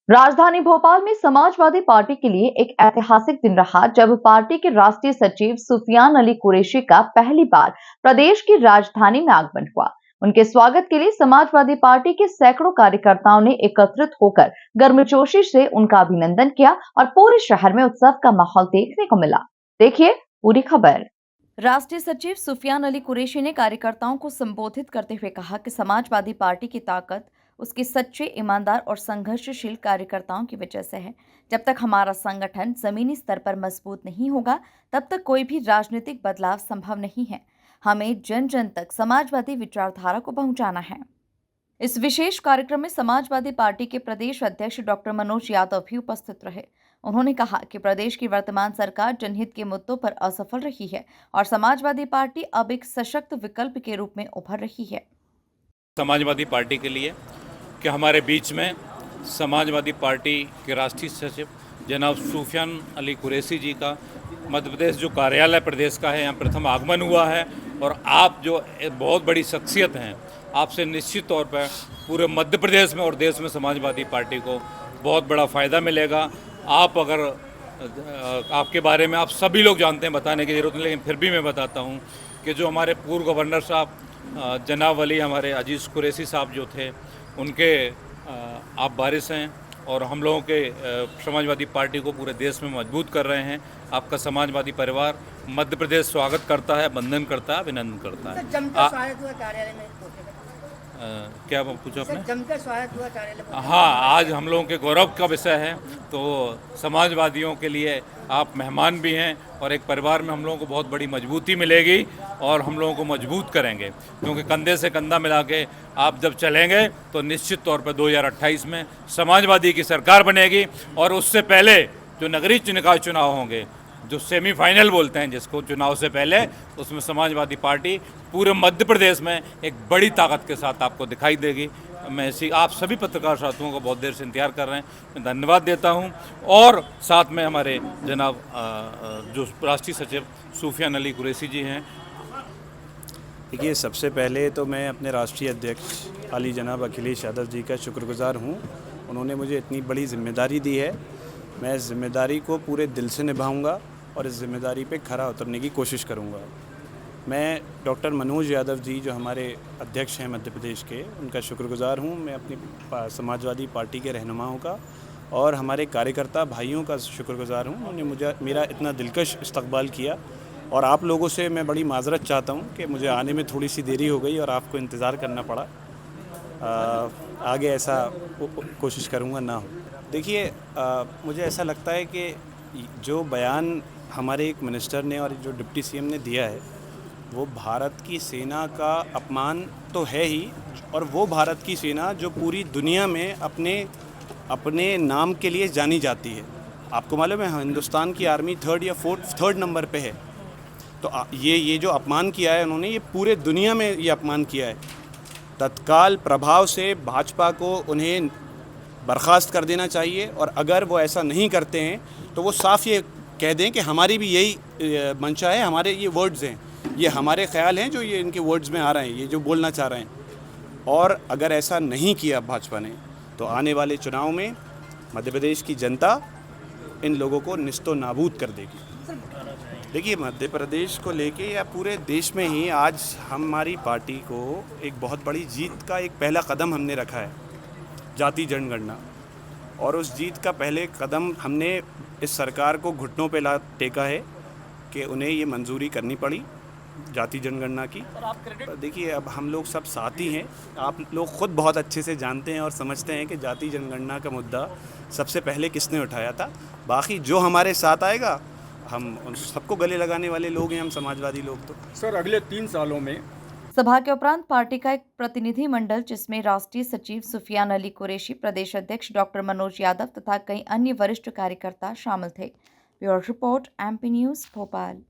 राजधानी भोपाल में समाजवादी पार्टी के लिए एक ऐतिहासिक दिन रहा जब पार्टी के राष्ट्रीय सचिव सुफियान अली कुरैशी का पहली बार प्रदेश की राजधानी में आगमन हुआ। उनके स्वागत के लिए समाजवादी पार्टी के सैकड़ों कार्यकर्ताओं ने एकत्रित होकर गर्मजोशी से उनका अभिनंदन किया और पूरे शहर में उत्सव का माहौल देखने को मिला। देखिए पूरी खबर। राष्ट्रीय सचिव सुफियान अली कुरैशी ने कार्यकर्ताओं को संबोधित करते हुए कहा कि समाजवादी पार्टी की ताकत उसके सच्चे, ईमानदार और संघर्षशील कार्यकर्ताओं की वजह से है। जब तक हमारा संगठन जमीनी स्तर पर मजबूत नहीं होगा, तब तक कोई भी राजनीतिक बदलाव संभव नहीं है। हमें जन जन तक समाजवादी विचारधारा को पहुंचाना है। इस विशेष कार्यक्रम में समाजवादी पार्टी के प्रदेश अध्यक्ष डॉक्टर मनोज यादव भी उपस्थित रहे। उन्होंने कहा कि प्रदेश की वर्तमान सरकार जनहित के मुद्दों पर असफल रही है और समाजवादी पार्टी अब एक सशक्त विकल्प के रूप में उभर रही है। समाजवादी पार्टी के लिए कि हमारे बीच में समाजवादी पार्टी के राष्ट्रीय सचिव जनाब सुफियान अली कुरैशी जी का मध्य प्रदेश जो कार्यालय प्रदेश का है यहाँ प्रथम आगमन हुआ है। और आप जो बहुत बड़ी शख्सियत हैं, आपसे निश्चित तौर पर पूरे मध्य प्रदेश में और देश में समाजवादी पार्टी को बहुत बड़ा फ़ायदा मिलेगा। आप अगर आपके बारे में आप सभी लोग जानते हैं, बताने की ज़रूरत नहीं, लेकिन फिर भी मैं बताता हूँ कि जो हमारे पूर्व गवर्नर साहब जनाब अली हमारे अजीज़ कुरैशी साहब जो थे, उनके आप वारिस हैं और हम लोगों के समाजवादी पार्टी को पूरे देश में मजबूत कर रहे हैं। आपका समाजवादी परिवार मध्य प्रदेश स्वागत करता है, वंदन करता है, अभिनंदन करता है। जमकर स्वागत हुआ कार्यालय में। क्या पूछा आपने? जमकर स्वागत हुआ कार्यालय में। हाँ, आज हम लोगों के गौरव का विषय है। तो समाजवादियों के लिए आप मेहमान भी हैं और एक परिवार में हम लोगों को बहुत बड़ी मजबूती मिलेगी और हम लोगों को मजबूत करेंगे, क्योंकि कंधे से कंधा मिला के आप जब चलेंगे तो निश्चित तौर पर 2028 में समाजवादी की सरकार बनेगी। और उससे पहले जो नगरीय निकाय चुनाव होंगे, जो सेमीफाइनल बोलते हैं जिसको, चुनाव से पहले, उसमें समाजवादी पार्टी पूरे मध्य प्रदेश में एक बड़ी ताकत के साथ आपको दिखाई देगी। मैं इसी आप सभी पत्रकार साथियों को बहुत देर से इंतजार कर रहे हैं, मैं धन्यवाद देता हूं। और साथ में हमारे जनाब जो राष्ट्रीय सचिव सुफियान अली कुरैशी जी हैं। देखिए, सबसे पहले तो मैं अपने राष्ट्रीय अध्यक्ष अली जनाब अखिलेश यादव जी का शुक्रगुजार हूँ। उन्होंने मुझे इतनी बड़ी जिम्मेदारी दी है। मैं इस जिम्मेदारी को पूरे दिल से निभाऊंगा और इस जिम्मेदारी पे खरा उतरने की कोशिश करूंगा। मैं डॉक्टर मनोज यादव जी जो हमारे अध्यक्ष हैं मध्य प्रदेश के, उनका शुक्रगुजार हूं। मैं अपनी समाजवादी पार्टी के रहनुमाओं का और हमारे कार्यकर्ता भाइयों का शुक्रगुजार हूं। उन्होंने मेरा इतना दिलकश इस्तकबाल किया और आप लोगों से मैं बड़ी माजरत चाहता हूं कि मुझे आने में थोड़ी सी देरी हो गई और आपको इंतज़ार करना पड़ा। आगे ऐसा कोशिश करूँगा ना हो। देखिए, मुझे ऐसा लगता है कि जो बयान हमारे एक मिनिस्टर ने और जो डिप्टी सीएम ने दिया है, वो भारत की सेना का अपमान तो है ही, और वो भारत की सेना जो पूरी दुनिया में अपने नाम के लिए जानी जाती है। आपको मालूम है हिंदुस्तान की आर्मी थर्ड नंबर पे है। तो ये जो अपमान किया है उन्होंने, ये पूरे दुनिया में ये अपमान किया है। तत्काल प्रभाव से भाजपा को उन्हें बर्खास्त कर देना चाहिए, और अगर वो ऐसा नहीं करते हैं तो वो साफ ये कह दें कि हमारी भी यही मंशा है, हमारे ये वर्ड्स हैं, ये हमारे ख्याल हैं जो ये इनके वर्ड्स में आ रहे हैं, ये जो बोलना चाह रहे हैं। और अगर ऐसा नहीं किया भाजपा ने, तो आने वाले चुनाव में मध्य प्रदेश की जनता इन लोगों को निस्तो नाबूद कर देगी। देखिए, मध्य प्रदेश को लेके या पूरे देश में ही आज हमारी पार्टी को एक बहुत बड़ी जीत का एक पहला कदम हमने रखा है, जाति जनगणना। और उस जीत का पहले कदम हमने इस सरकार को घुटनों पे ला टेका है कि उन्हें ये मंजूरी करनी पड़ी जाति जनगणना की। देखिए, अब हम लोग सब साथी हैं। आप लोग खुद बहुत अच्छे से जानते हैं और समझते हैं कि जाति जनगणना का मुद्दा सबसे पहले किसने उठाया था। बाकी जो हमारे साथ आएगा, हम उन सबको गले लगाने वाले लोग हैं, हम समाजवादी लोग। तो सर, अगले 3 सालों में सभा के उपरांत पार्टी का एक प्रतिनिधि मंडल, जिसमें राष्ट्रीय सचिव सुफियान अली कुरैशी, प्रदेश अध्यक्ष डॉक्टर मनोज यादव तथा कई अन्य वरिष्ठ कार्यकर्ता शामिल थे। Bureau report, MP news, Bhopal.